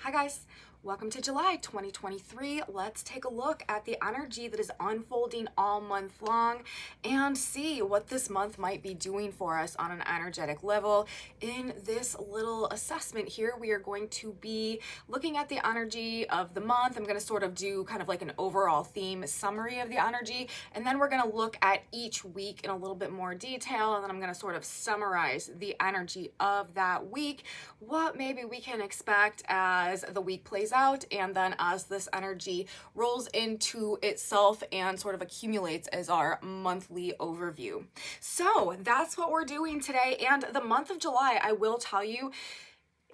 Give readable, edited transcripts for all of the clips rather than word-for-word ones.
Hi guys, welcome to July 2023. Let's take a look at the energy that is unfolding all month long and see what this month might be doing for us on an energetic level. In this little assessment here, we are going to be looking at the energy of the month. I'm going to sort of do kind of like an overall theme summary of the energy, and then we're going to look at each week in a little bit more detail, and then I'm going to sort of summarize the energy of that week, what maybe we can expect as the week plays out, and then as this energy rolls into itself and sort of accumulates as our monthly overview. So that's what we're doing today. And the month of July, I will tell you,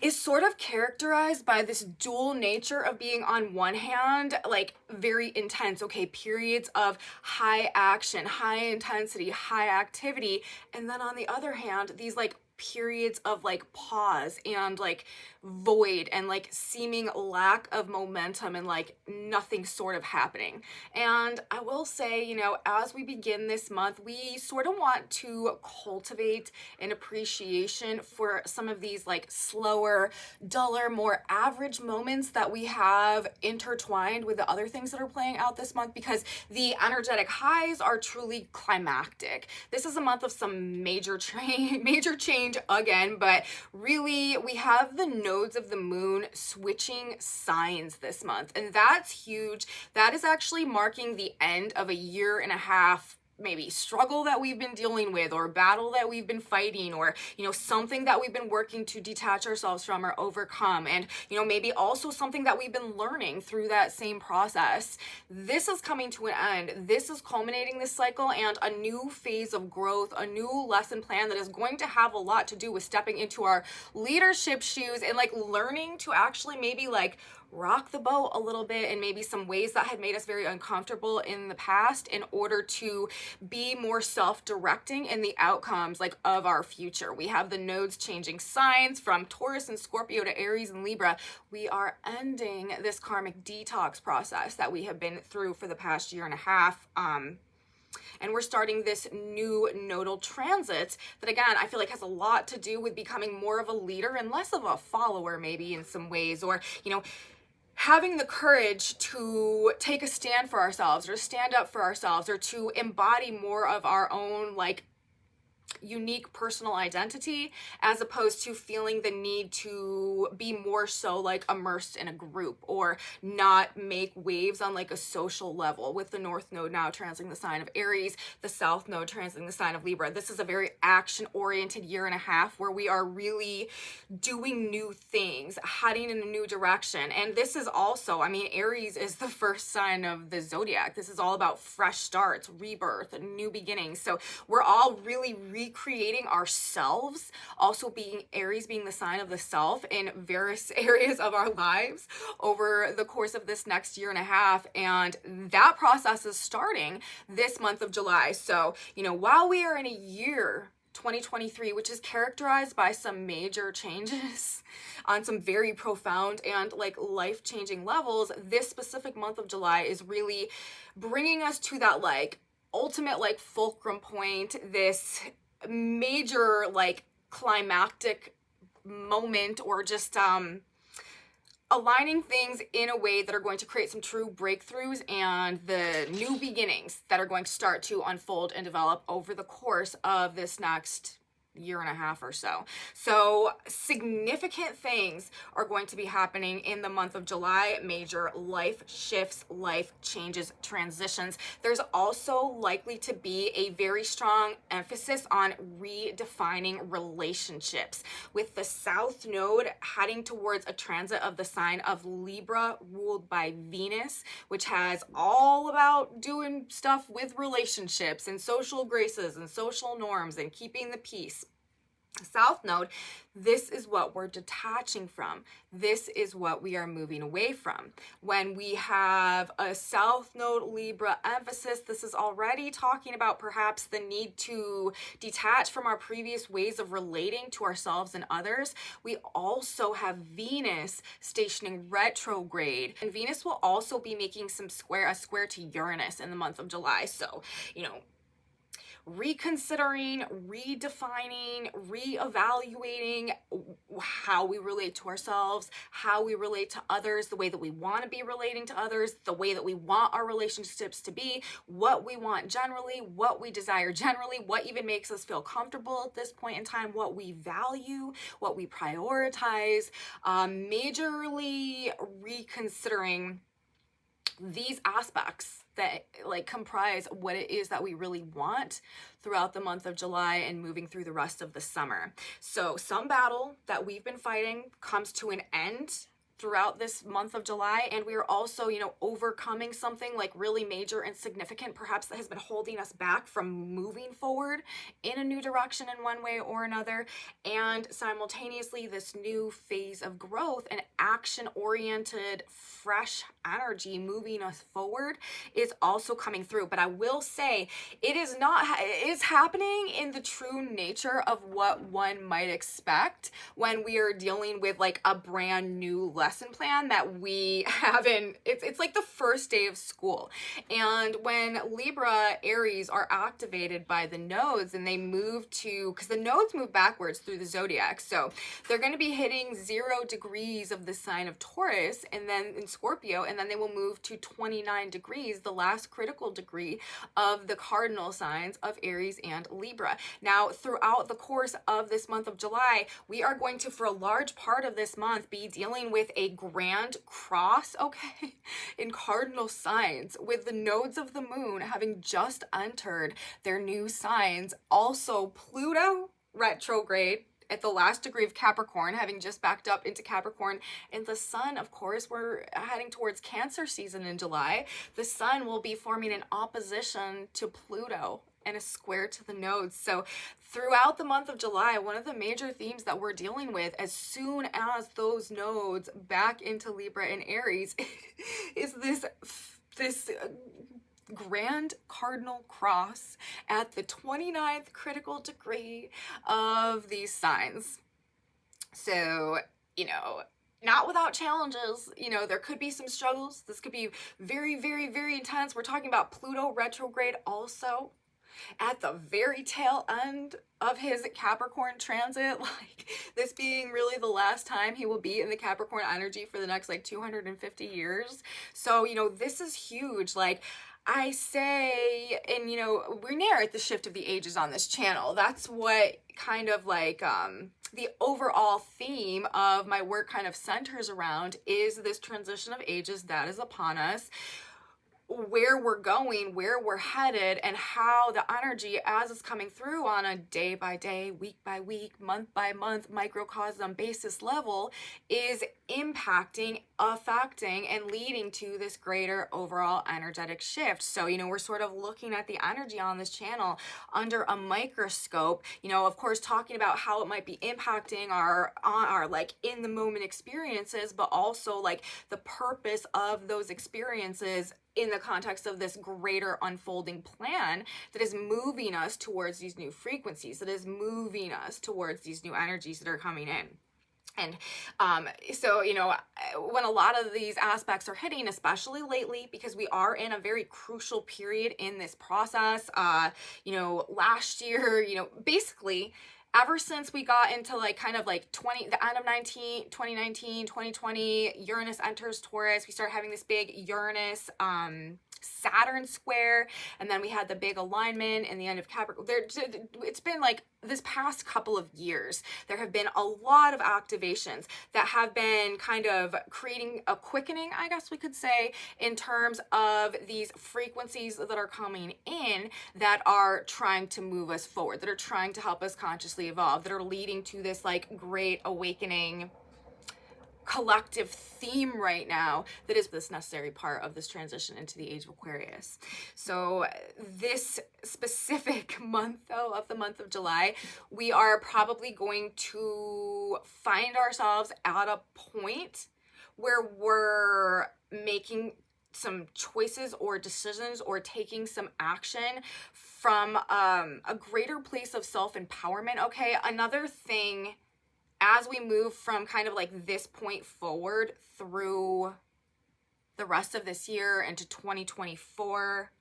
is sort of characterized by this dual nature of being, on one hand, like very intense, okay, periods of high action, high intensity, high activity, and then on the other hand, these like periods of like pause and like void and like seeming lack of momentum and like nothing sort of happening. And I will say, as we begin this month, we sort of want to cultivate an appreciation for some of these like slower, duller, more average moments that we have intertwined with the other things that are playing out this month, because the energetic highs are truly climactic. This is a month of some major change again, but really we have the nodes of the moon switching signs this month, and that's huge. That is actually marking the end of a year and a half maybe struggle that we've been dealing with, or battle that we've been fighting, or something that we've been working to detach ourselves from or overcome, and maybe also something that we've been learning through that same process. This is coming to an end. This is culminating this cycle, and a new phase of growth, a new lesson plan that is going to have a lot to do with stepping into our leadership shoes and like learning to actually maybe like rock the boat a little bit in maybe some ways that had made us very uncomfortable in the past, in order to be more self-directing in the outcomes like of our future. We have the nodes changing signs from Taurus and Scorpio to Aries and Libra. We are ending this karmic detox process that we have been through for the past year and a half. And we're starting this new nodal transit that, again, I feel like has a lot to do with becoming more of a leader and less of a follower, maybe in some ways, or, having the courage to take a stand for ourselves, or stand up for ourselves, or to embody more of our own like unique personal identity, as opposed to feeling the need to be more so like immersed in a group, or not make waves on like a social level, with the North Node now transiting the sign of Aries, the South Node transiting the sign of Libra. This is a very action-oriented year and a half where we are really doing new things, heading in a new direction. And this is also, Aries is the first sign of the zodiac. This is all about fresh starts, rebirth, new beginnings. So we're all really recreating ourselves, also being Aries being the sign of the self in various areas of our lives over the course of this next year and a half. And that process is starting this month of July. So, while we are in a year 2023, which is characterized by some major changes on some very profound and like life-changing levels, this specific month of July is really bringing us to that like ultimate like fulcrum point, this major like climactic moment, or just aligning things in a way that are going to create some true breakthroughs and the new beginnings that are going to start to unfold and develop over the course of this next year and a half or so. So significant things are going to be happening in the month of July. Major life shifts, life changes, transitions. There's also likely to be a very strong emphasis on redefining relationships, with the South Node heading towards a transit of the sign of Libra, ruled by Venus, which has all about doing stuff with relationships and social graces and social norms and keeping the peace. South Node, this is what we're detaching from. This is what we are moving away from. When we have a South Node Libra emphasis, this is already talking about perhaps the need to detach from our previous ways of relating to ourselves and others. We also have Venus stationing retrograde, and Venus will also be making a square to Uranus in the month of July. So, reconsidering, redefining, reevaluating how we relate to ourselves, how we relate to others, the way that we want to be relating to others, the way that we want our relationships to be, what we want generally, what we desire generally, what even makes us feel comfortable at this point in time, what we value, what we prioritize, majorly reconsidering these aspects that like comprise what it is that we really want throughout the month of July and moving through the rest of the summer. So some battle that we've been fighting comes to an end throughout this month of July, and we are also, you know, overcoming something like really major and significant, perhaps, that has been holding us back from moving forward in a new direction in one way or another. And simultaneously, this new phase of growth and action-oriented, fresh energy moving us forward is also coming through. But I will say, it is happening in the true nature of what one might expect when we are dealing with like a brand new lesson plan that we haven't, it's like the first day of school. And when Libra, Aries are activated by the nodes and they move to, because the nodes move backwards through the zodiac, so they're going to be hitting 0 degrees of the sign of Taurus and then in Scorpio, and then they will move to 29 degrees, the last critical degree of the cardinal signs of Aries and Libra. Now, throughout the course of this month of July, we are going to, for a large part of this month, be dealing with a grand cross, okay, in cardinal signs, with the nodes of the moon having just entered their new signs. Also, Pluto retrograde at the last degree of Capricorn, having just backed up into Capricorn, and the sun, of course, we're heading towards Cancer season in July. The sun will be forming an opposition to Pluto and a square to the nodes. So throughout the month of July, one of the major themes that we're dealing with as soon as those nodes back into Libra and Aries is this grand cardinal cross at the 29th critical degree of these signs. So, you know, not without challenges. You know, there could be some struggles. This could be very, very, very intense. We're talking about Pluto retrograde also at the very tail end of his Capricorn transit, like this being really the last time he will be in the Capricorn energy for the next like 250 years. So, you know, this is huge. Like I say, and you know, we're near at the shift of the ages on this channel. That's what kind of like the overall theme of my work kind of centers around, is this transition of ages that is upon us, where we're going, where we're headed, and how the energy as it's coming through on a day by day, week by week, month by month, microcosm basis level is impacting, affecting, and leading to this greater overall energetic shift. So, you know, we're sort of looking at the energy on this channel under a microscope, you know, of course, talking about how it might be impacting our like in the moment experiences, but also like the purpose of those experiences in the context of this greater unfolding plan that is moving us towards these new frequencies, that is moving us towards these new energies that are coming in. And so, you know, when a lot of these aspects are hitting, especially lately, because we are in a very crucial period in this process, you know, last year, you know, basically, ever since we got into like kind of like the end of 2019, 2020, Uranus enters Taurus, we start having this big Uranus Saturn square, and then we had the big alignment in the end of Capricorn. It's been like this past couple of years, there have been a lot of activations that have been kind of creating a quickening, I guess we could say, in terms of these frequencies that are coming in that are trying to move us forward, that are trying to help us consciously evolve, that are leading to this like great awakening collective theme right now that is this necessary part of this transition into the age of Aquarius. So this specific month though, of the month of July, we are probably going to find ourselves at a point where we're making some choices or decisions or taking some action from a greater place of self-empowerment. Okay, another thing as we move from kind of like this point forward through the rest of this year into 2024,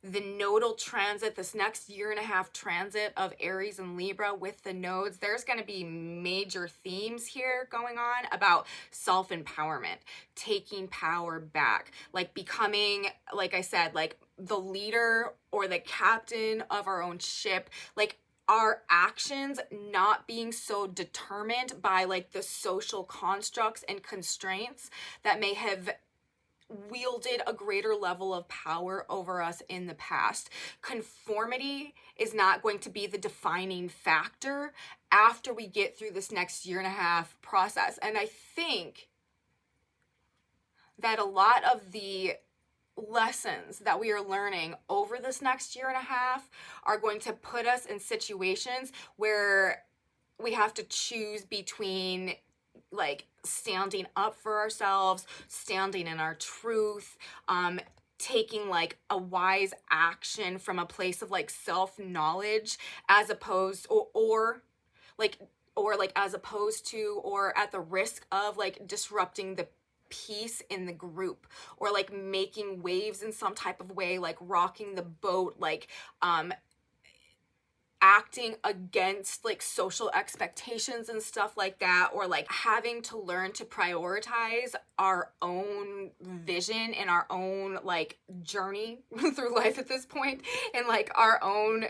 the nodal transit, this next year and a half transit of Aries and Libra with the nodes, there's going to be major themes here going on about self-empowerment, taking power back, like becoming, like I said, like the leader or the captain of our own ship, like our actions not being so determined by like the social constructs and constraints that may have wielded a greater level of power over us in the past. Conformity is not going to be the defining factor after we get through this next year and a half process. And I think that a lot of the lessons that we are learning over this next year and a half are going to put us in situations where we have to choose between like standing up for ourselves, standing in our truth, taking like a wise action from a place of like self-knowledge, as opposed or as opposed to, or at the risk of like disrupting the peace in the group, or like making waves in some type of way, like rocking the boat, like acting against like social expectations and stuff like that, or like having to learn to prioritize our own vision and our own like journey through life at this point, and like our own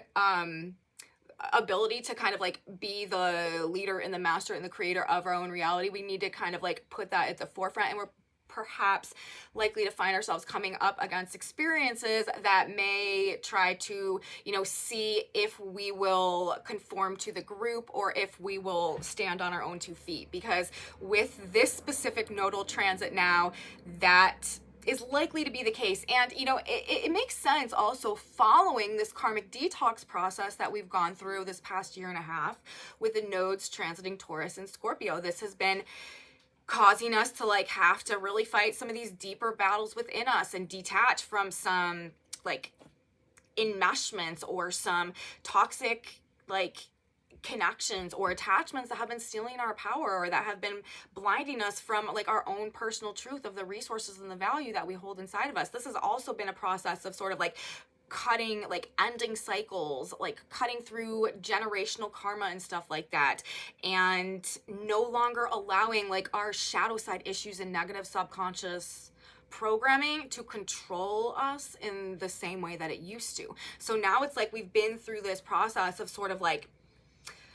ability to kind of like be the leader and the master and the creator of our own reality. We need to kind of like put that at the forefront, and we're perhaps likely to find ourselves coming up against experiences that may try to, you know, see if we will conform to the group or if we will stand on our own 2 feet. Because with this specific nodal transit now, that is likely to be the case. And, you know, it makes sense also following this karmic detox process that we've gone through this past year and a half with the nodes transiting Taurus and Scorpio. This has been causing us to like have to really fight some of these deeper battles within us and detach from some like enmeshments or some toxic like connections or attachments that have been stealing our power, or that have been blinding us from like our own personal truth of the resources and the value that we hold inside of us. This has also been a process of sort of like cutting, like ending cycles, like cutting through generational karma and stuff like that, and no longer allowing like our shadow side issues and negative subconscious programming to control us in the same way that it used to. So now it's like we've been through this process of sort of like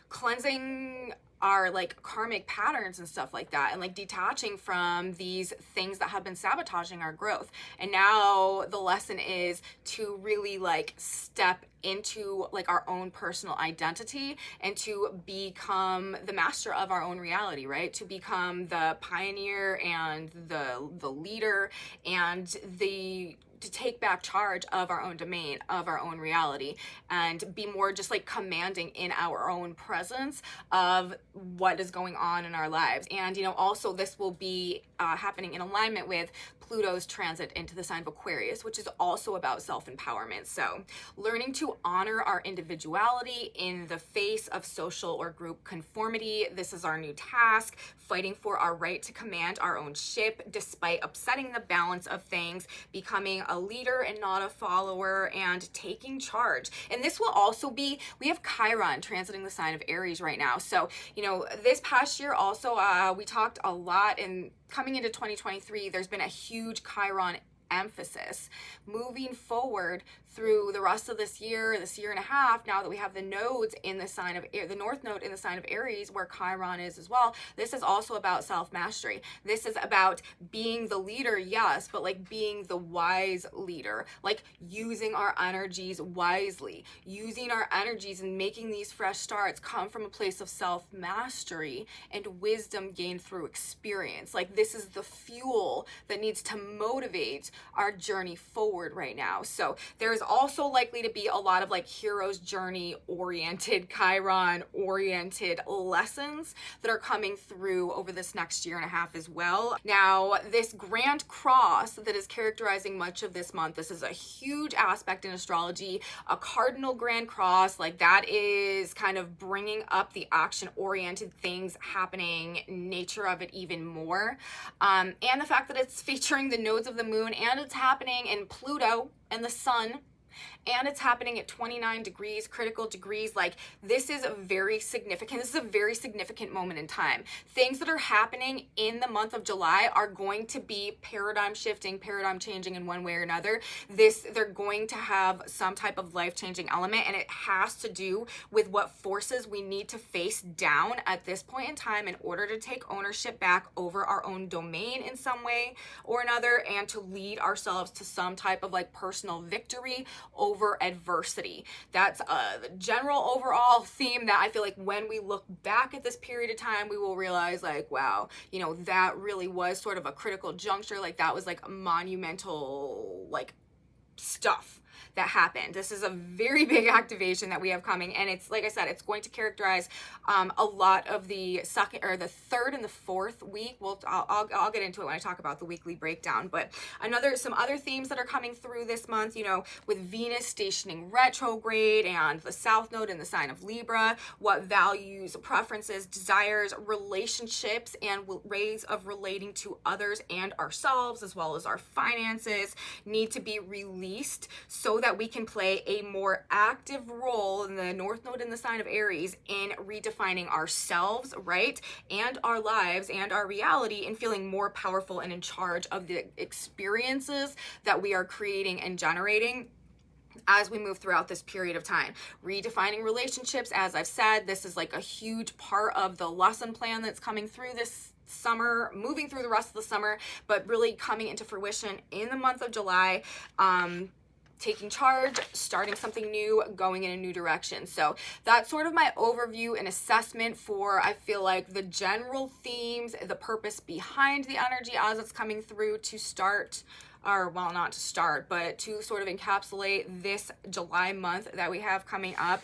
cleansing our like karmic patterns and stuff like that, and like detaching from these things that have been sabotaging our growth. And now the lesson is to really like step into like our own personal identity and to become the master of our own reality, right? To become the pioneer and the leader and to take back charge of our own domain, of our own reality, and be more just like commanding in our own presence of what is going on in our lives. And, you know, also this will be happening in alignment with Pluto's transit into the sign of Aquarius, which is also about self-empowerment. So learning to honor our individuality in the face of social or group conformity. This is our new task, fighting for our right to command our own ship despite upsetting the balance of things, becoming a leader and not a follower, and taking charge. And this will also be, we have Chiron transiting the sign of Aries right now. So, you know, this past year also, we talked a lot, and coming into 2023, there's been a huge Chiron emphasis. Moving forward through the rest of this year and a half, now that we have the nodes in the sign of the North Node in the sign of Aries, where Chiron is as well, this is also about self-mastery. This is about being the leader, yes, but like being the wise leader, like using our energies wisely, using our energies and making these fresh starts come from a place of self-mastery and wisdom gained through experience. Like this is the fuel that needs to motivate our journey forward right now. So there's also likely to be a lot of like hero's journey oriented, Chiron oriented lessons that are coming through over this next year and a half as well. Now, this grand cross that is characterizing much of this month, this is a huge aspect in astrology, a cardinal grand cross, like that is kind of bringing up the action oriented things happening, nature of it even more. And the fact that it's featuring the nodes of the moon, and it's happening in Pluto and the sun and it's happening at 29 degrees, critical degrees. Like, this is a very significant, this is a very significant moment in time. Things that are happening in the month of July are going to be paradigm shifting, paradigm changing in one way or another. They're going to have some type of life-changing element, and it has to do with what forces we need to face down at this point in time in order to take ownership back over our own domain in some way or another, and to lead ourselves to some type of like personal victory over adversity. That's a general overall theme that I feel like when we look back at this period of time, we will realize like, wow, you know, that really was sort of a critical juncture. Like, that was like a monumental like stuff that happened. This is a very big activation that we have coming, and it's, like I said, it's going to characterize a lot of the second or the third and the fourth week. I'll get into it when I talk about the weekly breakdown, but some other themes that are coming through this month, you know, with Venus stationing retrograde and the South Node in the sign of Libra, what values, preferences, desires, relationships, and ways of relating to others and ourselves, as well as our finances, need to be released so that we can play a more active role in the North Node in the sign of Aries in redefining ourselves, right? And our lives and our reality, and feeling more powerful and in charge of the experiences that we are creating and generating as we move throughout this period of time. Redefining relationships, as I've said, this is like a huge part of the lesson plan that's coming through this summer, moving through the rest of the summer, but really coming into fruition in the month of July. Taking charge, starting something new, going in a new direction. So that's sort of my overview and assessment for, I feel like, the general themes, the purpose behind the energy as it's coming through to start, or well, not to start, but to sort of encapsulate this July month that we have coming up.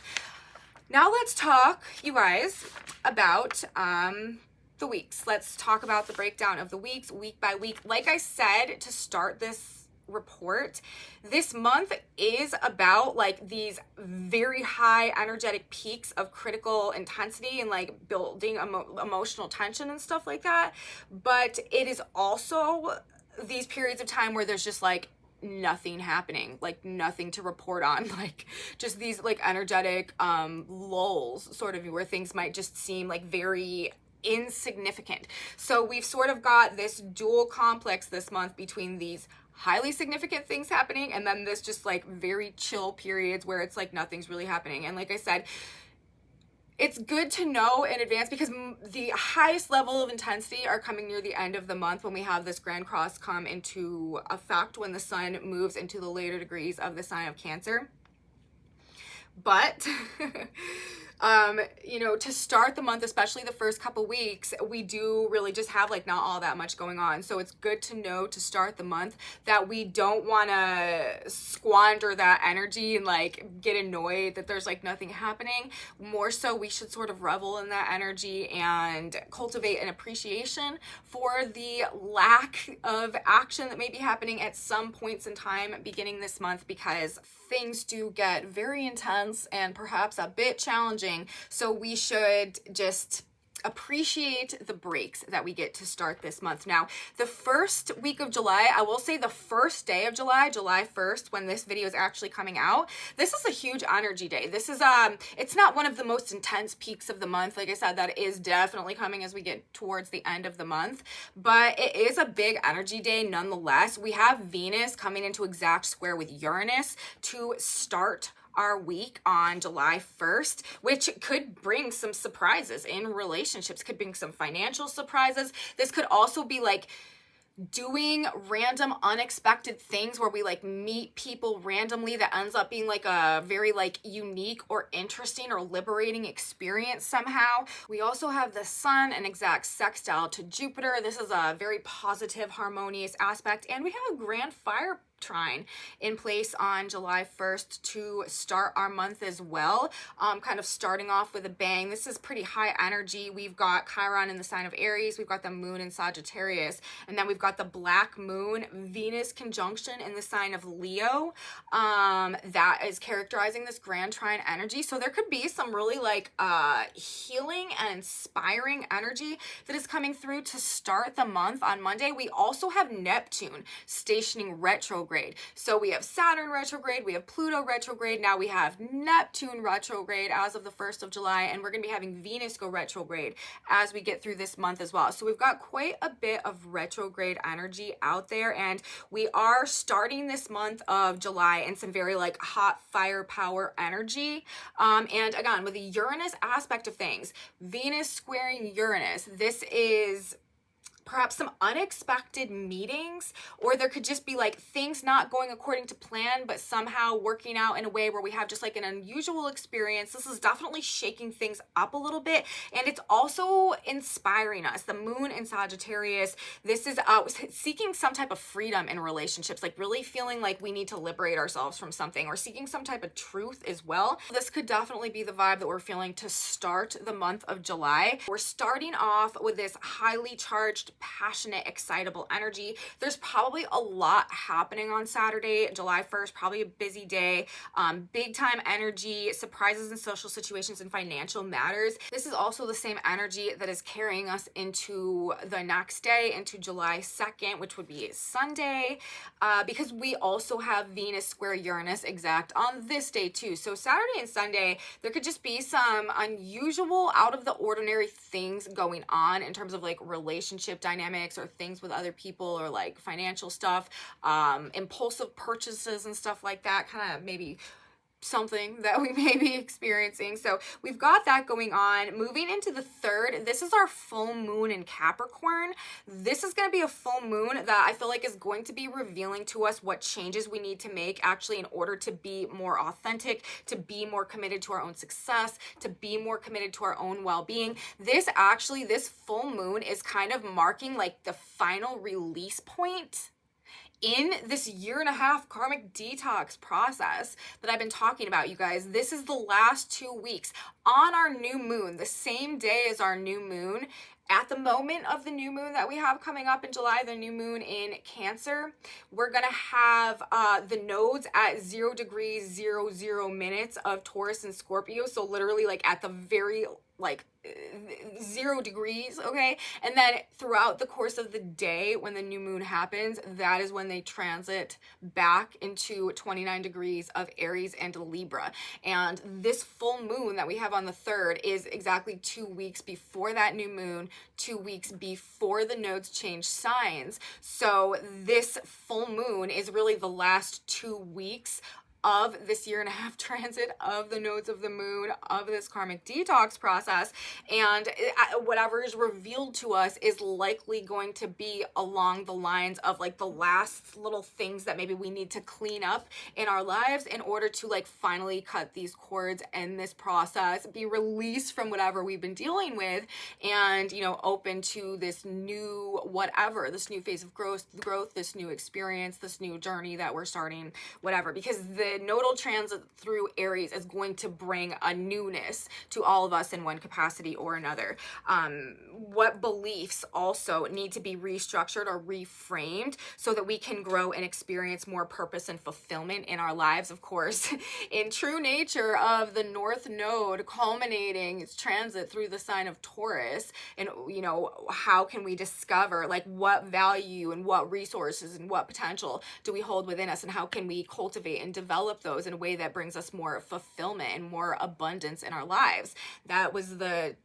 Now let's talk, you guys, about the weeks. Let's talk about the breakdown of the weeks, week by week. Like I said, to start this report, this month is about like these very high energetic peaks of critical intensity and like building emotional tension and stuff like that. But it is also these periods of time where there's just like nothing happening, like nothing to report on, like just these like energetic lulls, sort of, where things might just seem like very insignificant. So we've sort of got this dual complex this month between these highly significant things happening and then this just like very chill periods where it's like nothing's really happening. And like I said, it's good to know in advance because the highest level of intensity are coming near the end of the month when we have this grand cross come into effect, when the sun moves into the later degrees of the sign of Cancer. But you know, to start the month, especially the first couple weeks, we do really just have like not all that much going on. So it's good to know to start the month that we don't want to squander that energy and like get annoyed that there's like nothing happening. More so, we should sort of revel in that energy and cultivate an appreciation for the lack of action that may be happening at some points in time beginning this month, because things do get very intense and perhaps a bit challenging. So we should just appreciate the breaks that we get to start this month. Now, the first week of July, I will say the first day of July, July 1st, when this video is actually coming out, this is a huge energy day. This is, it's not one of the most intense peaks of the month. Like I said, that is definitely coming as we get towards the end of the month, but it is a big energy day nonetheless. We have Venus coming into exact square with Uranus to start our week on July 1st, which could bring some surprises in relationships, could bring some financial surprises. This could also be like doing random unexpected things where we like meet people randomly that ends up being like a very like unique or interesting or liberating experience somehow. We also have the sun an exact sextile to Jupiter. This is a very positive, harmonious aspect, and we have a grand fire trine in place on July 1st to start our month as well. Kind of starting off with a bang. This is pretty high energy. We've got Chiron in the sign of Aries. We've got the moon in Sagittarius. And then we've got the black moon Venus conjunction in the sign of Leo. That is characterizing this grand trine energy. So there could be some really like healing and inspiring energy that is coming through to start the month on Monday. We also have Neptune stationing retrograde retrograde. So we have Saturn retrograde, we have Pluto retrograde, now we have Neptune retrograde as of the 1st of July, and we're going to be having Venus go retrograde as we get through this month as well. So we've got quite a bit of retrograde energy out there, and we are starting this month of July in some very like hot firepower energy. And again, with the Uranus aspect of things, Venus squaring Uranus, this is perhaps some unexpected meetings, or there could just be like things not going according to plan, but somehow working out in a way where we have just like an unusual experience. This is definitely shaking things up a little bit, and it's also inspiring us. The moon in Sagittarius, this is seeking some type of freedom in relationships, like really feeling like we need to liberate ourselves from something, or seeking some type of truth as well. This could definitely be the vibe that we're feeling to start the month of July. We're starting off with this highly charged, passionate, excitable energy. There's probably a lot happening on Saturday, July 1st, probably a busy day, big time energy, surprises in social situations and financial matters. This is also the same energy that is carrying us into the next day, into July 2nd, which would be Sunday, because we also have Venus square Uranus exact on this day too. So Saturday and Sunday, there could just be some unusual, out of the ordinary things going on in terms of like relationship dynamics or things with other people, or like financial stuff, impulsive purchases and stuff like that, kind of maybe something that we may be experiencing. So we've got that going on. Moving into the 3rd, this is our full moon in Capricorn. This is going to be a full moon that I feel like is going to be revealing to us what changes we need to make actually in order to be more authentic, to be more committed to our own success, to be more committed to our own well-being. This full moon is kind of marking like the final release point in this 1.5-year karmic detox process that I've been talking about, you guys. This is the last 2 weeks on our new moon, the same day as our new moon. At the moment of the new moon that we have coming up in July, the new moon in Cancer, we're going to have the nodes at 0 degrees 00 minutes of Taurus and Scorpio. So literally like at the very like 0 degrees, okay? And then throughout the course of the day when the new moon happens, that is when they transit back into 29 degrees of Aries and Libra. And this full moon that we have on the 3rd is exactly 2 weeks before that new moon, 2 weeks before the nodes change signs. So this full moon is really the last 2 weeks of this 1.5-year transit of the nodes of the moon, of this karmic detox process. And whatever is revealed to us is likely going to be along the lines of like the last little things that maybe we need to clean up in our lives in order to like finally cut these cords and this process, be released from whatever we've been dealing with, and, you know, open to this new whatever, this new phase of growth, this new experience, this new journey that we're starting, whatever. Because the nodal transit through Aries is going to bring a newness to all of us in one capacity or another. What beliefs also need to be restructured or reframed so that we can grow and experience more purpose and fulfillment in our lives, of course, in true nature of the North Node culminating its transit through the sign of Taurus. And, you know, how can we discover like what value and what resources and what potential do we hold within us, and how can we cultivate and develop those in a way that brings us more fulfillment and more abundance in our lives. That was the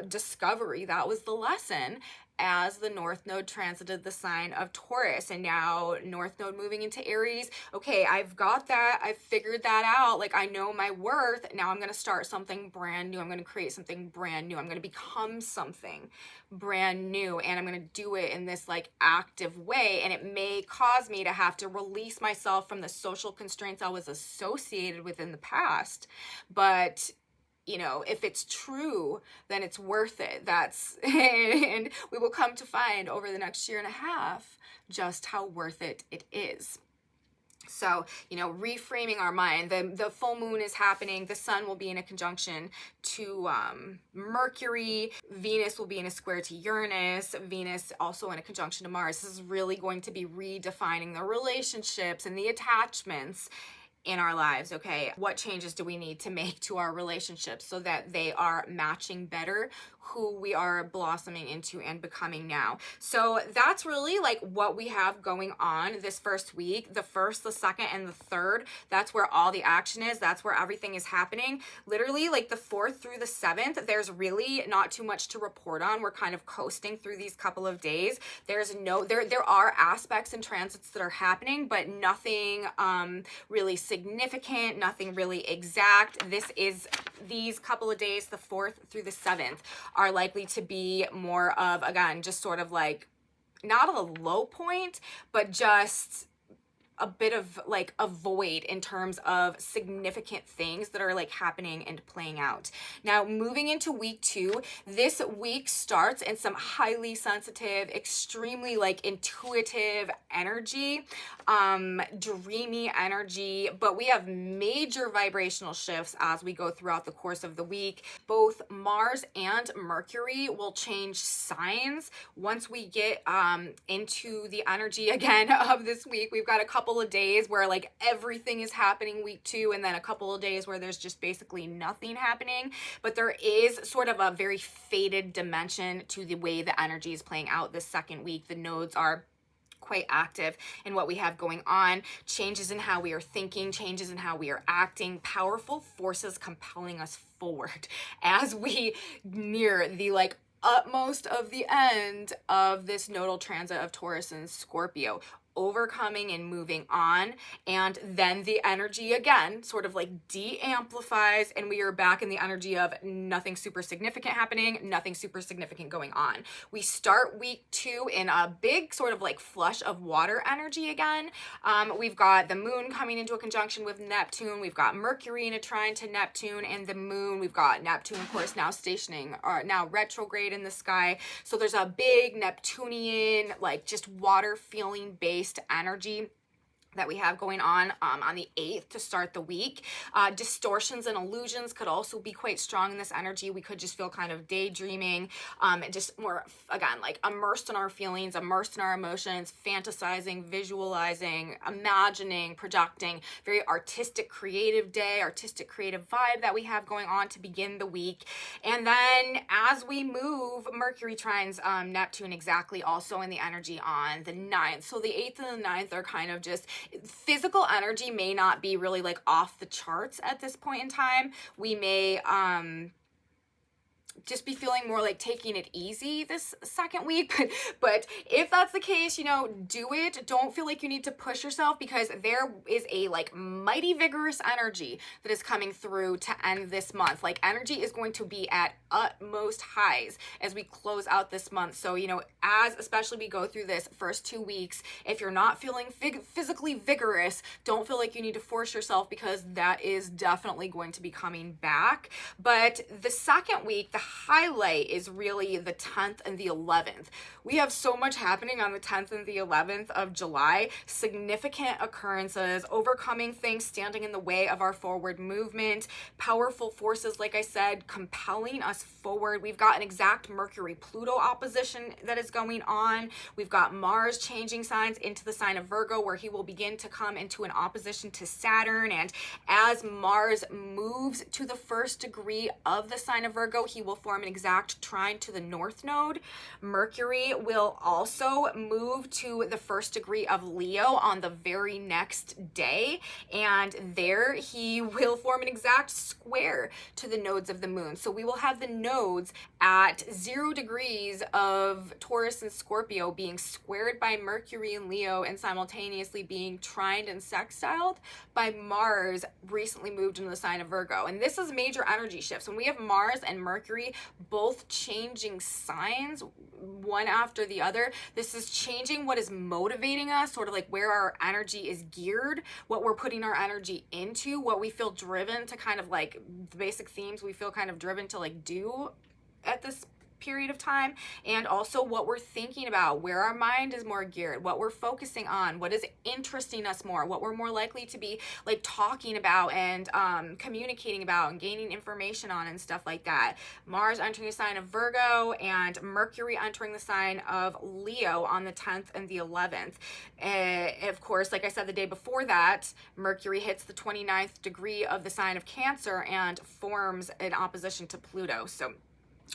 discovery, that was the lesson as the North Node transited the sign of Taurus. And now North Node moving into Aries. Okay, I've got that. I've figured that out. Like, I know my worth. Now I'm going to start something brand new. I'm going to create something brand new. I'm going to become something brand new. And I'm going to do it in this like active way. And it may cause me to have to release myself from the social constraints I was associated with in the past. But you know, if it's true, then it's worth it. And we will come to find over the next 1.5 years just how worth it is. So, you know, reframing our mind. The full moon is happening. The sun will be in a conjunction to Mercury. Venus will be in a square to Uranus. Venus also in a conjunction to Mars. This is really going to be redefining the relationships and the attachments in our lives, okay? What changes do we need to make to our relationships so that they are matching better who we are blossoming into and becoming now? So that's really like what we have going on this first week. The first, the second, and the third, that's where all the action is. That's where everything is happening. Literally like the 4th through the 7th, there's really not too much to report on. We're kind of coasting through these couple of days. There are aspects and transits that are happening, but nothing really significant, nothing really exact. These couple of days, the 4th through the 7th, are likely to be more of, again, just sort of like not a low point, but just a bit of like a void in terms of significant things that are like happening and playing out. Now, moving into week 2, this week starts in some highly sensitive, extremely like intuitive energy, dreamy energy, but we have major vibrational shifts as we go throughout the course of the week. Both Mars and Mercury will change signs once we get into the energy again of this week. We've got a couple of days where like everything is happening week 2, and then a couple of days where there's just basically nothing happening. But there is sort of a very faded dimension to the way the energy is playing out this second week. The nodes are quite active in what we have going on, changes in how we are thinking, changes in how we are acting, powerful forces compelling us forward as we near the like utmost of the end of this nodal transit of Taurus and Scorpio, overcoming and moving on. And then the energy again sort of like de-amplifies, and we are back in the energy of nothing super significant happening, nothing super significant going on. We start week 2 in a big sort of like flush of water energy again. We've got the moon coming into a conjunction with Neptune. We've got Mercury in a trine to Neptune and the moon. We've got Neptune, of course, now stationing, now retrograde in the sky. So there's a big Neptunian, like just water feeling based energy that we have going on the 8th to start the week. Distortions and illusions could also be quite strong in this energy. We could just feel kind of daydreaming, just more, again, like immersed in our feelings, immersed in our emotions, fantasizing, visualizing, imagining, projecting. Very artistic, creative day, artistic, creative vibe that we have going on to begin the week. And then as we move, Mercury trines Neptune exactly also in the energy on the 9th. So the 8th and the 9th are kind of just physical energy may not be really like off the charts at this point in time. We may just be feeling more like taking it easy this second week, but if that's the case, you know, do it. Don't feel like you need to push yourself, because there is a like mighty vigorous energy that is coming through to end this month. Like energy is going to be at utmost highs as we close out this month. So, you know, as especially we go through this first 2 weeks, if you're not feeling physically vigorous, don't feel like you need to force yourself, because that is definitely going to be coming back. But the second week, the highlight is really the 10th and the 11th. We have so much happening on the 10th and the 11th of July. Significant occurrences, overcoming things standing in the way of our forward movement, powerful forces, like I said, compelling us forward. We've got an exact Mercury-Pluto opposition that is going on. We've got Mars changing signs into the sign of Virgo, where he will begin to come into an opposition to Saturn. And as Mars moves to the 1st degree of the sign of Virgo, he will form an exact trine to the North Node. Mercury will also move to the 1st degree of Leo on the very next day, and there he will form an exact square to the nodes of the moon. So we will have the nodes at 0 degrees of Taurus and Scorpio being squared by Mercury and Leo, and simultaneously being trined and sextiled by Mars, recently moved into the sign of Virgo. And this is major energy shifts. When we have Mars and Mercury both changing signs one after the other, this is changing what is motivating us, sort of like where our energy is geared, what we're putting our energy into, what we feel driven to, kind of like the basic themes we feel kind of driven to like do at this period of time, and also what we're thinking about, where our mind is more geared, what we're focusing on, what is interesting us more, what we're more likely to be like talking about and communicating about and gaining information on and stuff like that. Mars entering the sign of Virgo and Mercury entering the sign of Leo on the 10th and the 11th. Of course, like I said the day before that, Mercury hits the 29th degree of the sign of Cancer and forms an opposition to Pluto. So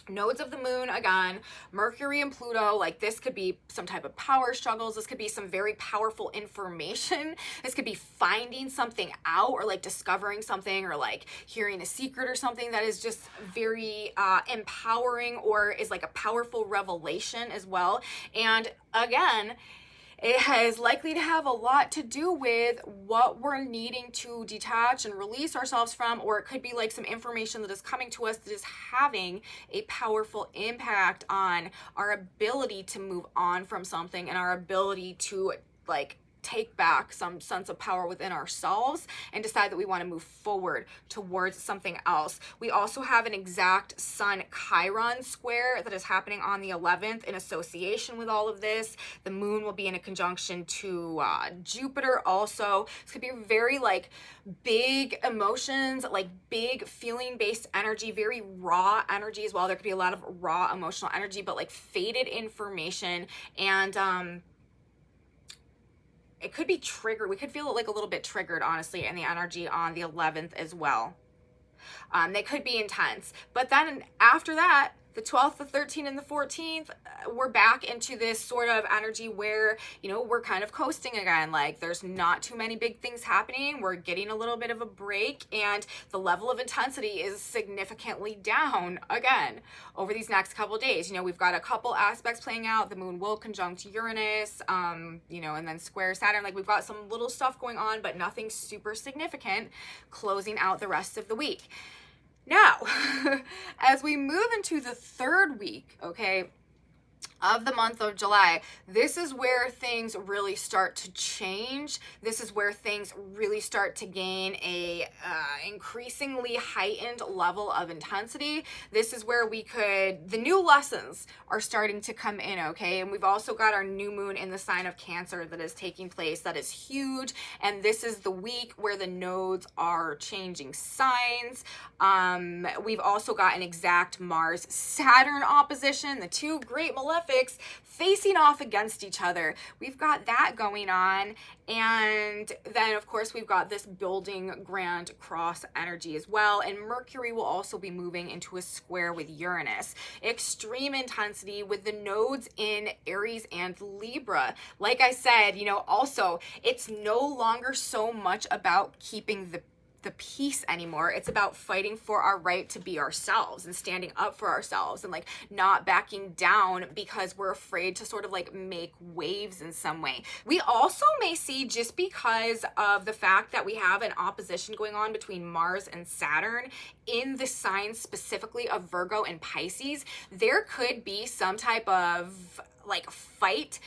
nodes of the moon, again, Mercury and Pluto, like this could be some type of power struggles. This could be some very powerful information. This could be finding something out or like discovering something or like hearing a secret or something that is just very empowering or is like a powerful revelation as well. And again, it is likely to have a lot to do with what we're needing to detach and release ourselves from, or it could be like some information that is coming to us that is having a powerful impact on our ability to move on from something and our ability to like take back some sense of power within ourselves and decide that we want to move forward towards something else. We also have an exact Sun Chiron square that is happening on the 11th in association with all of this. The moon will be in a conjunction to Jupiter also. This could be very like big emotions, like big feeling based energy, very raw energy as well. There could be a lot of raw emotional energy, but like faded information, and it could be triggered. We could feel it like a little bit triggered, honestly, in the energy on the 11th as well. They could be intense. But then after that, the 12th, the 13th, and the 14th, we're back into this sort of energy where, you know, we're kind of coasting again. Like there's not too many big things happening. We're getting a little bit of a break, and the level of intensity is significantly down again over these next couple of days. You know, we've got a couple aspects playing out. The moon will conjunct Uranus, you know, and then square Saturn. Like we've got some little stuff going on, but nothing super significant closing out the rest of the week. Now, as we move into the third week, okay, of the month of July, this is where things really start to change. This is where things really start to gain a increasingly heightened level of intensity. This is where the new lessons are starting to come in, okay? And we've also got our new moon in the sign of Cancer that is taking place. That is huge. And this is the week where the nodes are changing signs. We've also got an exact Mars-Saturn opposition, the two great malefics facing off against each other. We've got that going on. And then, of course, we've got this building Grand Cross energy as well. And Mercury will also be moving into a square with Uranus. Extreme intensity with the nodes in Aries and Libra. Like I said, you know, also, it's no longer so much about keeping the peace anymore. It's about fighting for our right to be ourselves and standing up for ourselves and like not backing down because we're afraid to sort of like make waves in some way. We also may see, just because of the fact that we have an opposition going on between Mars and Saturn in the signs specifically of Virgo and Pisces, there could be some type of like fight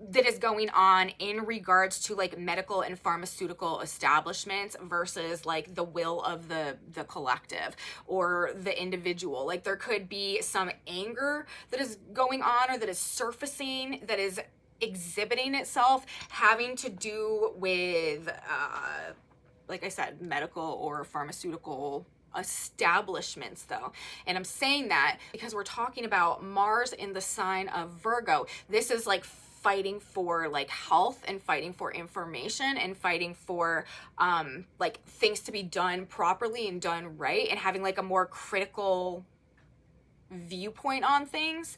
that is going on in regards to like medical and pharmaceutical establishments versus like the will of the collective or the individual. Like there could be some anger that is going on or that is surfacing, that is exhibiting itself, having to do with like I said, medical or pharmaceutical establishments though. And I'm saying that because we're talking about Mars in the sign of Virgo. This is like fighting for like health and fighting for information and fighting for like things to be done properly and done right and having like a more critical viewpoint on things.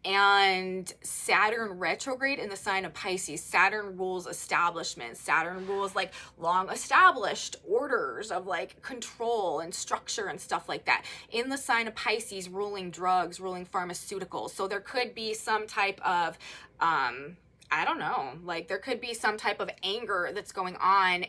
And Saturn retrograde in the sign of Pisces. Saturn rules establishments. Saturn rules like long established orders of like control and structure and stuff like that. In the sign of Pisces, ruling drugs, ruling pharmaceuticals. So there could be some type of, I don't know, like there could be some type of anger that's going on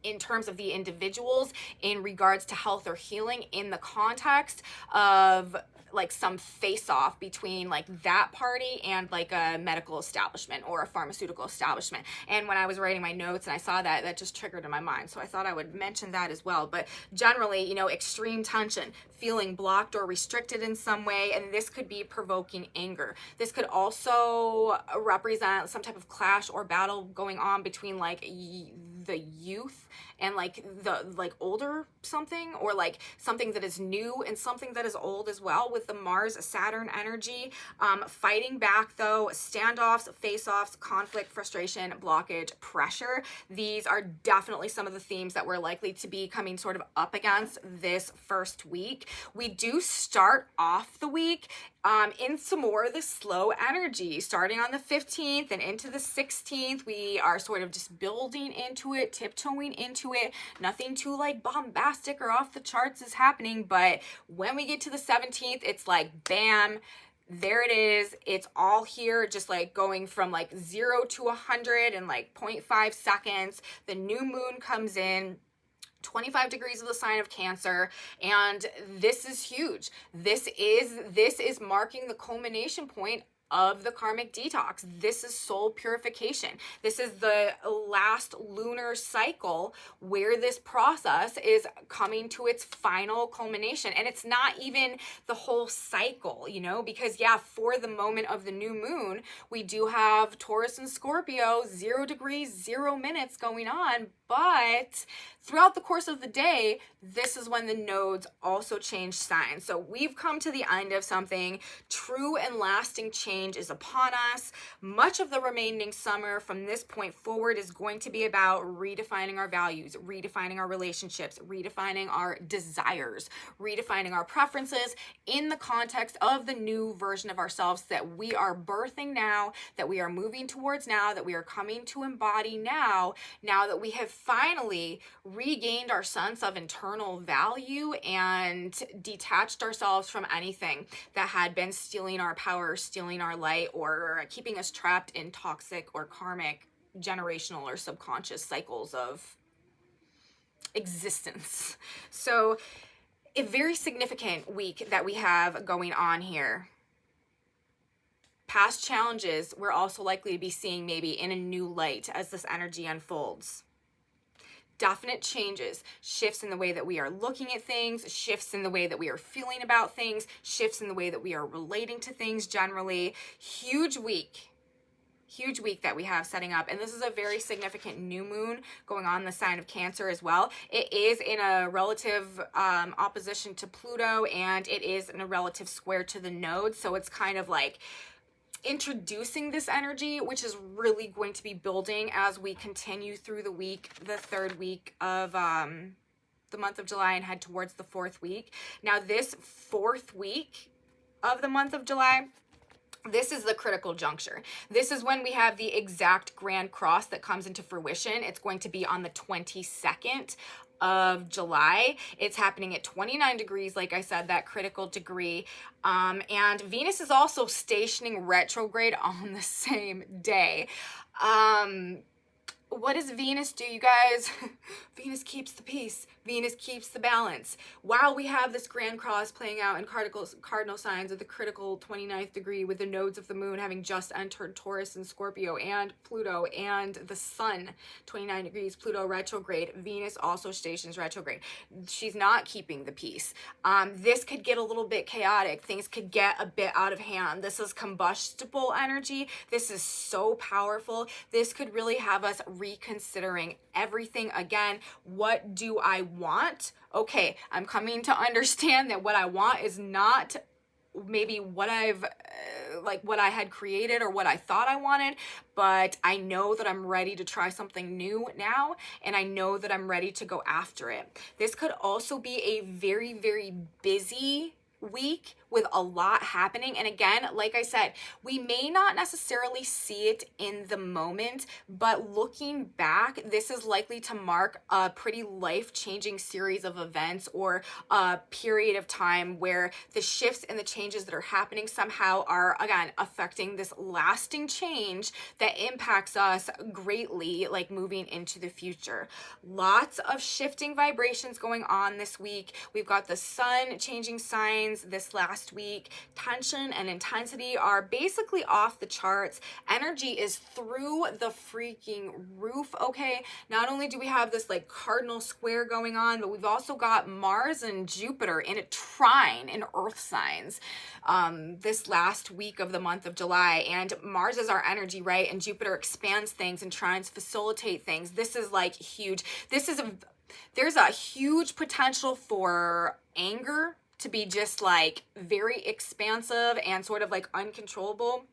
in terms of the individuals in regards to health or healing in the context of like some face off between like that party and like a medical establishment or a pharmaceutical establishment. And when I was writing my notes and I saw that, that just triggered in my mind. So I thought I would mention that as well. But generally, you know, extreme tension, feeling blocked or restricted in some way, and this could be provoking anger. This could also represent some type of clash or battle going on between like the youth and like the like older something, or like something that is new and something that is old as well, with the Mars Saturn energy. Fighting back though, standoffs, face-offs, conflict, frustration, blockage, pressure. These are definitely some of the themes that we're likely to be coming sort of up against this first week. We do start off the week in some more of the slow energy. Starting on the 15th and into the 16th, we are sort of just building into it, tiptoeing into it. Nothing too like bombastic or off the charts is happening, but when we get to the 17th, it's like bam, there it is. It's all here, just like going from like 0 to 100 in like 0.5 seconds. The new moon comes in 25 degrees of the sign of Cancer, and this is huge. This is marking the culmination point of the karmic detox. This is soul purification. This is the last lunar cycle where this process is coming to its final culmination. And it's not even the whole cycle, you know, because yeah, for the moment of the new moon, we do have Taurus and Scorpio, 0 degrees, 0 minutes going on. But throughout the course of the day, this is when the nodes also change signs. So we've come to the end of something. True and lasting change is upon us. Much of the remaining summer from this point forward is going to be about redefining our values, redefining our relationships, redefining our desires, redefining our preferences in the context of the new version of ourselves that we are birthing now, that we are moving towards now, that we are coming to embody now that we have finally regained our sense of internal value and detached ourselves from anything that had been stealing our power, stealing our light, or keeping us trapped in toxic or karmic, generational or subconscious cycles of existence. So a very significant week that we have going on here. Past challenges we're also likely to be seeing maybe in a new light as this energy unfolds. Definite changes, shifts in the way that we are looking at things, shifts in the way that we are feeling about things, shifts in the way that we are relating to things generally. Huge week that we have setting up. And this is a very significant new moon going on in the sign of Cancer as well. It is in a relative opposition to Pluto, and it is in a relative square to the node. So it's kind of like introducing this energy, which is really going to be building as we continue through the week, the third week of the month of July, and head towards the fourth week. Now, this fourth week of the month of July, this is the critical juncture. This is when we have the exact grand cross that comes into fruition. It's going to be on the 22nd of July. It's happening at 29 degrees, like I said, that critical degree. And Venus is also stationing retrograde on the same day. What does Venus do, you guys? Venus keeps the peace. Venus keeps the balance. While we have this grand cross playing out in cardinal signs of the critical 29th degree, with the nodes of the moon having just entered Taurus and Scorpio, and Pluto and the sun, 29 degrees, Pluto retrograde, Venus also stations retrograde. She's not keeping the peace. This could get a little bit chaotic. Things could get a bit out of hand. This is combustible energy. This is so powerful. This could really have us reconsidering everything again. What do I want? Okay, I'm coming to understand that what I want is not maybe what I've what I had created or what I thought I wanted, but I know that I'm ready to try something new now, and I know that I'm ready to go after it. This could also be a very, very busy week with a lot happening. And again, like I said, we may not necessarily see it in the moment, but looking back, this is likely to mark a pretty life-changing series of events, or a period of time where the shifts and the changes that are happening somehow are, again, affecting this lasting change that impacts us greatly, like moving into the future. Lots of shifting vibrations going on this week. We've got the sun changing signs this last last week. Tension and intensity are basically off the charts. Energy is through the freaking roof, okay? Not only do we have this like cardinal square going on, but we've also got Mars and Jupiter in a trine in Earth signs this last week of the month of July. And Mars is our energy, right? And Jupiter expands things and trines facilitate things. This is like huge. There's a huge potential for anger to be just like very expansive and sort of like uncontrollable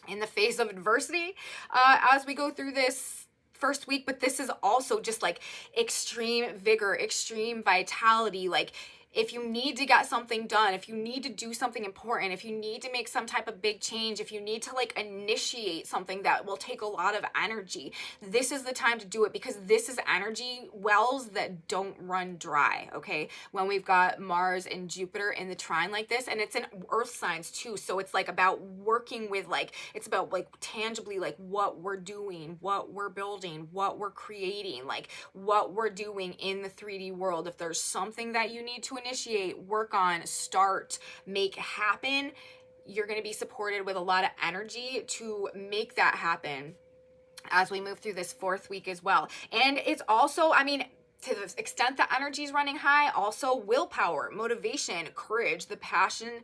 in the face of adversity as we go through this first week. But this is also just like extreme vigor, extreme vitality. Like if you need to get something done, if you need to do something important, if you need to make some type of big change, if you need to like initiate something that will take a lot of energy, this is the time to do it, because this is energy wells that don't run dry, okay? When we've got Mars and Jupiter in the trine like this, and it's in Earth signs too, so it's like about working with like, it's about like tangibly like what we're doing, what we're building, what we're creating, like what we're doing in the 3D world. If there's something that you need to initiate, work on, start, make happen, you're going to be supported with a lot of energy to make that happen as we move through this fourth week as well. And it's also, I mean, to the extent that energy is running high, also willpower, motivation, courage, the passion,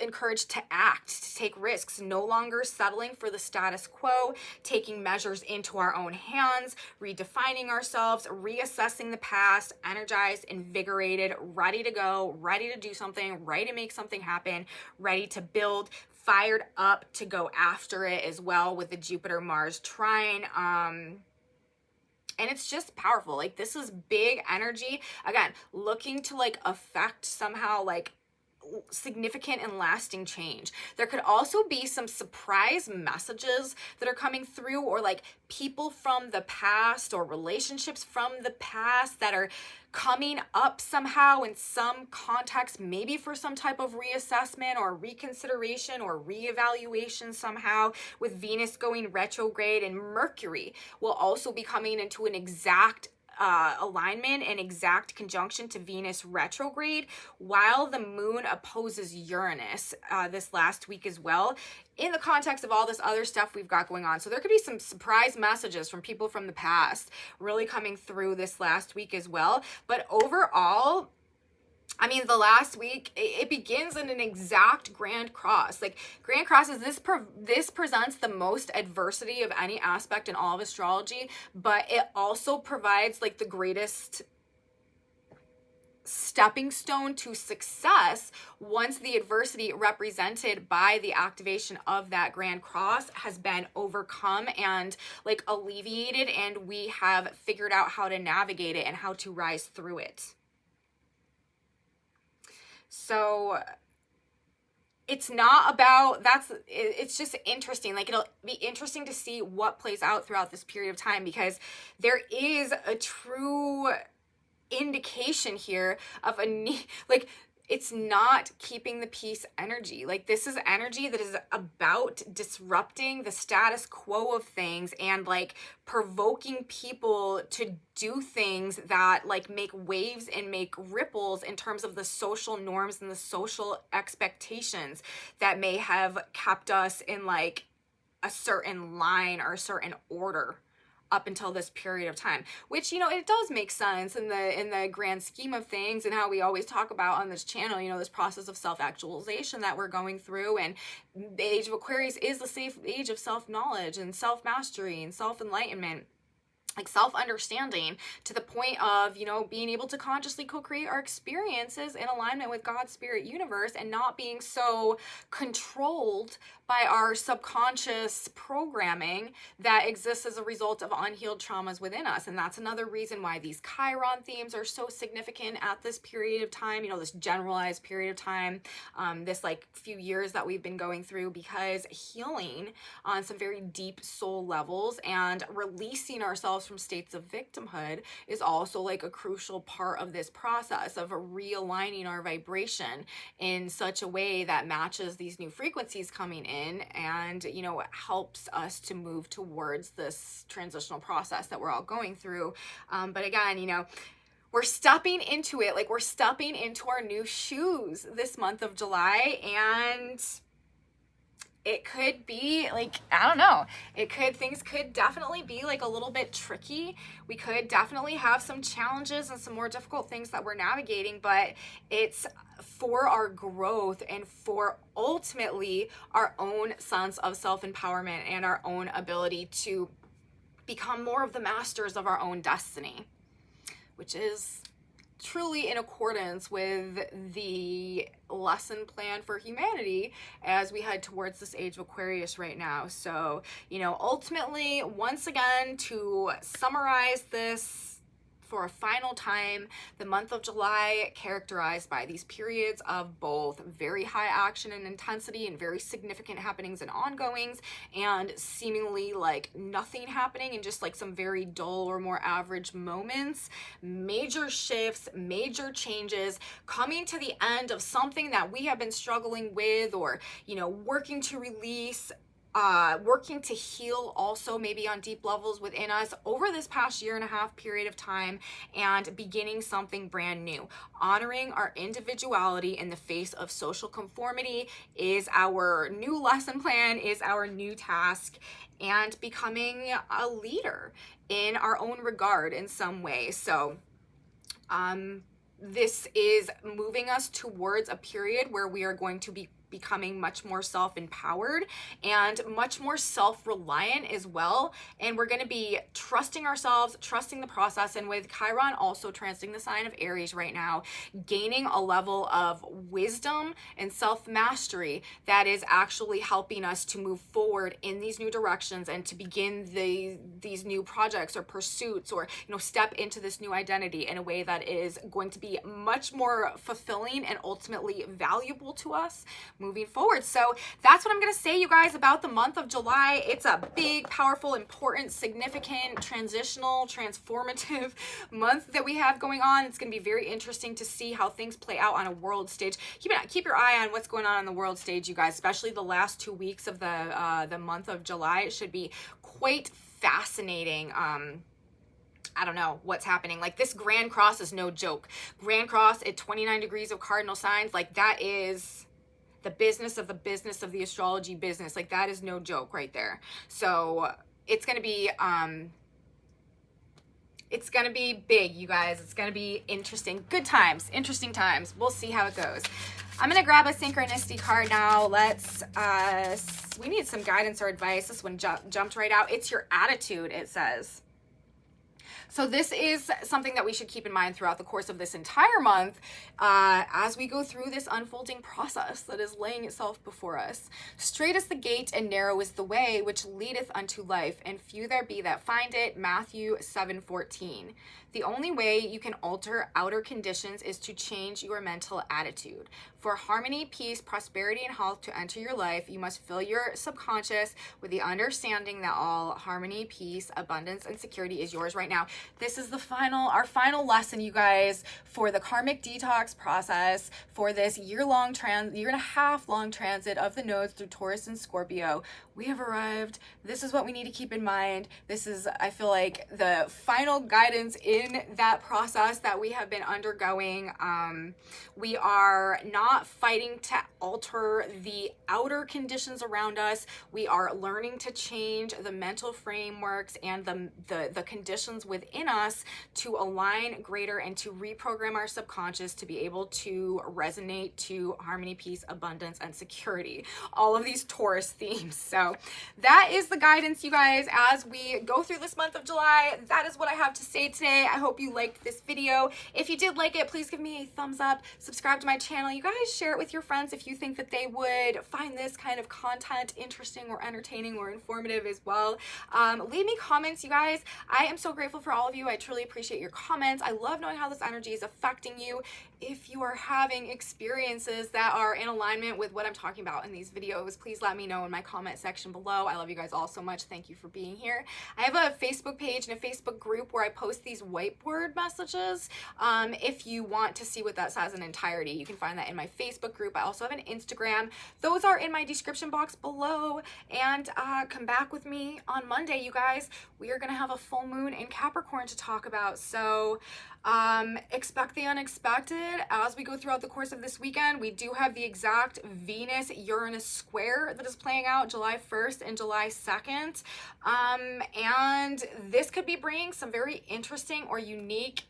encouraged to act, to take risks, no longer settling for the status quo, taking measures into our own hands, redefining ourselves, reassessing the past, energized, invigorated, ready to go, ready to do something, ready to make something happen, ready to build, fired up to go after it as well with the Jupiter-Mars trine. And it's just powerful. Like this is big energy. Again, looking to like affect somehow like significant and lasting change. There could also be some surprise messages that are coming through, or like people from the past or relationships from the past that are coming up somehow in some context, maybe for some type of reassessment or reconsideration or reevaluation somehow, with Venus going retrograde, and Mercury will also be coming into an exact alignment and exact conjunction to Venus retrograde, while the moon opposes Uranus this last week as well, in the context of all this other stuff we've got going on. So there could be some surprise messages from people from the past really coming through this last week as well. But overall, I mean, the last week, it begins in an exact Grand Cross. Like, Grand Cross is this presents the most adversity of any aspect in all of astrology, but it also provides, like, the greatest stepping stone to success once the adversity represented by the activation of that Grand Cross has been overcome and, like, alleviated, and we have figured out how to navigate it and how to rise through it. So it's not about, it's just interesting. Like, it'll be interesting to see what plays out throughout this period of time, because there is a true indication here of a need, like, it's not keeping the peace energy. Like, this is energy that is about disrupting the status quo of things and, like, provoking people to do things that, like, make waves and make ripples in terms of the social norms and the social expectations that may have kept us in, like, a certain line or a certain order up until this period of time, which, you know, it does make sense in the grand scheme of things, and how we always talk about on this channel, you know, this process of self-actualization that we're going through. And the age of Aquarius is the safe age of self-knowledge and self-mastery and self-enlightenment, like self-understanding, to the point of, you know, being able to consciously co-create our experiences in alignment with God's spirit universe, and not being so controlled by our subconscious programming that exists as a result of unhealed traumas within us. And that's another reason why these Chiron themes are so significant at this period of time, you know, this generalized period of time, this like few years that we've been going through, because healing on some very deep soul levels and releasing ourselves from states of victimhood is also like a crucial part of this process of realigning our vibration in such a way that matches these new frequencies coming in, and, you know, helps us to move towards this transitional process that we're all going through. But again, you know, we're stepping into it, like we're stepping into our new shoes this month of July, and it could be like, I don't know, things could definitely be like a little bit tricky. We could definitely have some challenges and some more difficult things that we're navigating, but it's for our growth and for ultimately our own sense of self-empowerment and our own ability to become more of the masters of our own destiny, which is truly in accordance with the lesson plan for humanity as we head towards this age of Aquarius right now. So, you know, ultimately, once again, to summarize this for a final time, the month of July characterized by these periods of both very high action and intensity and very significant happenings and ongoings, and seemingly like nothing happening and just like some very dull or more average moments, major shifts, major changes, coming to the end of something that we have been struggling with, or, you know, working to release, working to heal also maybe on deep levels within us over this past 1.5 year period of time, and beginning something brand new. Honoring our individuality in the face of social conformity is our new lesson plan, is our new task, and becoming a leader in our own regard in some way. So, this is moving us towards a period where we are going to be becoming much more self-empowered and much more self-reliant as well. And we're going to be trusting ourselves, trusting the process. And with Chiron also transiting the sign of Aries right now, gaining a level of wisdom and self-mastery that is actually helping us to move forward in these new directions and to begin these new projects or pursuits, or, you know, step into this new identity in a way that is going to be much more fulfilling and ultimately valuable to us moving forward. So that's what I'm going to say, you guys, about the month of July. It's a big, powerful, important, significant, transitional, transformative month that we have going on. It's going to be very interesting to see how things play out on a world stage. Keep your eye on what's going on the world stage, you guys, especially the last 2 weeks of the month of July. It should be quite fascinating. I don't know what's happening. Like, this Grand Cross is no joke. Grand Cross at 29 degrees of cardinal signs, like, that is the business of the astrology business. Like, that is no joke right there. So it's going to be big, you guys. It's going to be interesting. Good times, interesting times. We'll see how it goes. I'm going to grab a synchronicity card now. We need some guidance or advice. This one jumped right out. It's your attitude, it says. So this is something that we should keep in mind throughout the course of this entire month, as we go through this unfolding process that is laying itself before us. Straight is the gate and narrow is the way which leadeth unto life, and few there be that find it. Matthew 7:14. The only way you can alter outer conditions is to change your mental attitude. For harmony, peace, prosperity, and health to enter your life, you must fill your subconscious with the understanding that all harmony, peace, abundance, and security is yours right now. This is our final lesson, you guys, for the karmic detox process for this year and a half long transit of the nodes through Taurus and Scorpio. We have arrived. This is what we need to keep in mind. This is, I feel like, the final guidance in that process that we have been undergoing. We are not fighting to alter the outer conditions around us. We are learning to change the mental frameworks and the conditions within us to align greater and to reprogram our subconscious to be able to resonate to harmony, peace, abundance, and security. All of these Taurus themes. So that is the guidance, you guys, as we go through this month of July. That is what I have to say today. I hope you liked this video. If you did like it, please give me a thumbs up, subscribe to my channel. You guys share it with your friends if you think that they would find this kind of content interesting or entertaining or informative as well. Leave me comments, you guys. I am so grateful for all of you. I truly appreciate your comments. I love knowing how this energy is affecting you. if you are having experiences that are in alignment with what I'm talking about in these videos, please let me know in my comment section below. I love you guys all so much. Thank you for being here. I have a Facebook page and a Facebook group where I post these whiteboard messages. If you want to see what that says in entirety, you can find that in my Facebook group. I also have an Instagram. Those are in my description box below. And come back with me on Monday, you guys. We are going to have a full moon in Capricorn to talk about. So expect the unexpected as we go throughout the course of this weekend. We do have the exact Venus-Uranus square that is playing out July 1st and July 2nd. And this could be bringing some very interesting or unique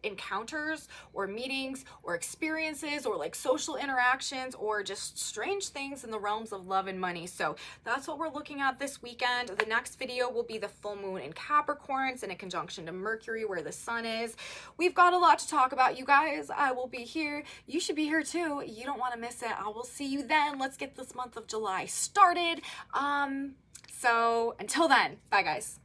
encounters or meetings or experiences or like social interactions or just strange things in the realms of love and money. So that's what we're looking at this weekend. The next video will be the full moon in Capricorns in a conjunction to Mercury where the sun is. We've got a lot to talk about, you guys. I will be here. You should be here too. You don't want to miss it. I will see you then. Let's get this month of July started. So until then, bye guys.